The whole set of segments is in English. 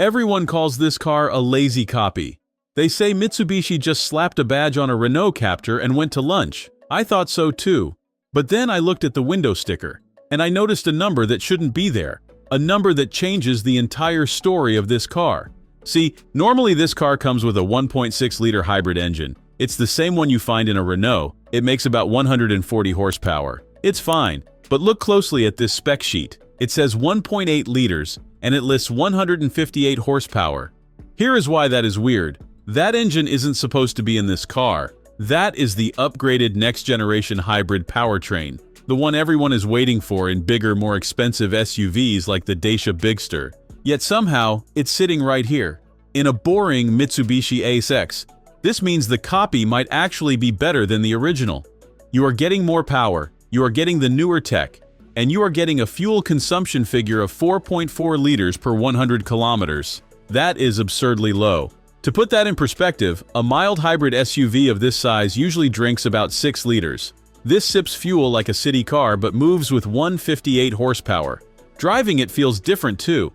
Everyone calls this car a lazy copy. They say Mitsubishi just slapped a badge on a Renault captor and went to lunch. I thought so too. But then I looked at the window sticker, and I noticed a number that shouldn't be there. A number that changes the entire story of this car. See, normally this car comes with a 1.6-liter hybrid engine. It's the same one you find in a Renault. It makes about 140 horsepower. It's fine, but look closely at this spec sheet. It says 1.8 liters, and it lists 158 horsepower. Here is why that is weird. That engine isn't supposed to be in this car. That is the upgraded next-generation hybrid powertrain, the one everyone is waiting for in bigger, more expensive SUVs like the Dacia Bigster. Yet somehow, it's sitting right here, in a boring Mitsubishi ASX. This means the copy might actually be better than the original. You are getting more power, you are getting the newer tech, and you are getting a fuel consumption figure of 4.4 liters per 100 kilometers. That is absurdly low. To put that in perspective, a mild hybrid SUV of this size usually drinks about 6 liters. This sips fuel like a city car but moves with 158 horsepower. Driving it feels different too.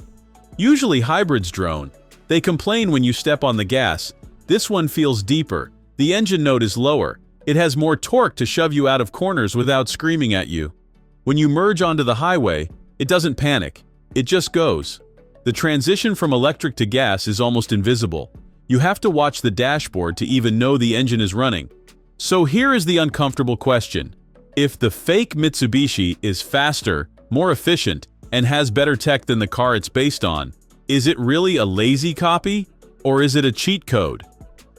Usually hybrids drone. They complain when you step on the gas. This one feels deeper. The engine note is lower. It has more torque to shove you out of corners without screaming at you. When you merge onto the highway, it doesn't panic. It just goes. The transition from electric to gas is almost invisible. You have to watch the dashboard to even know the engine is running. So here is the uncomfortable question. If the fake Mitsubishi is faster, more efficient, and has better tech than the car it's based on, is it really a lazy copy? Or is it a cheat code?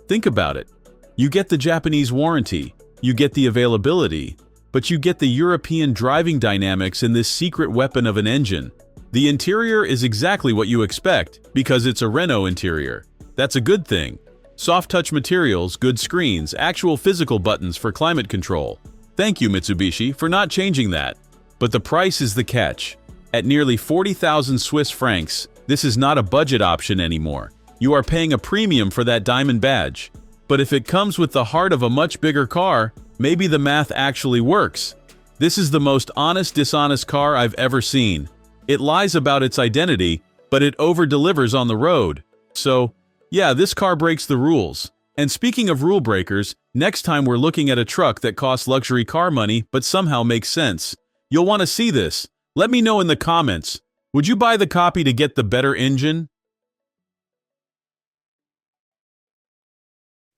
Think about it. You get the Japanese warranty, you get the availability, but you get the European driving dynamics in this secret weapon of an engine. The interior is exactly what you expect, because it's a Renault interior. That's a good thing. Soft touch materials, good screens, actual physical buttons for climate control. Thank you, Mitsubishi, for not changing that. But the price is the catch. At nearly 40,000 Swiss francs, this is not a budget option anymore. You are paying a premium for that diamond badge. But if it comes with the heart of a much bigger car, maybe the math actually works. This is the most honest, dishonest car I've ever seen. It lies about its identity, but it over-delivers on the road. So, yeah, this car breaks the rules. And speaking of rule breakers, next time we're looking at a truck that costs luxury car money but somehow makes sense. You'll want to see this. Let me know in the comments. Would you buy the copy to get the better engine?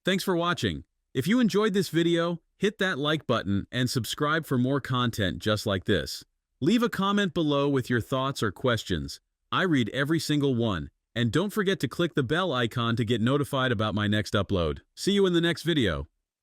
Thanks for watching. If you enjoyed this video, hit that like button and subscribe for more content just like this. Leave a comment below with your thoughts or questions. I read every single one. And don't forget to click the bell icon to get notified about my next upload. See you in the next video.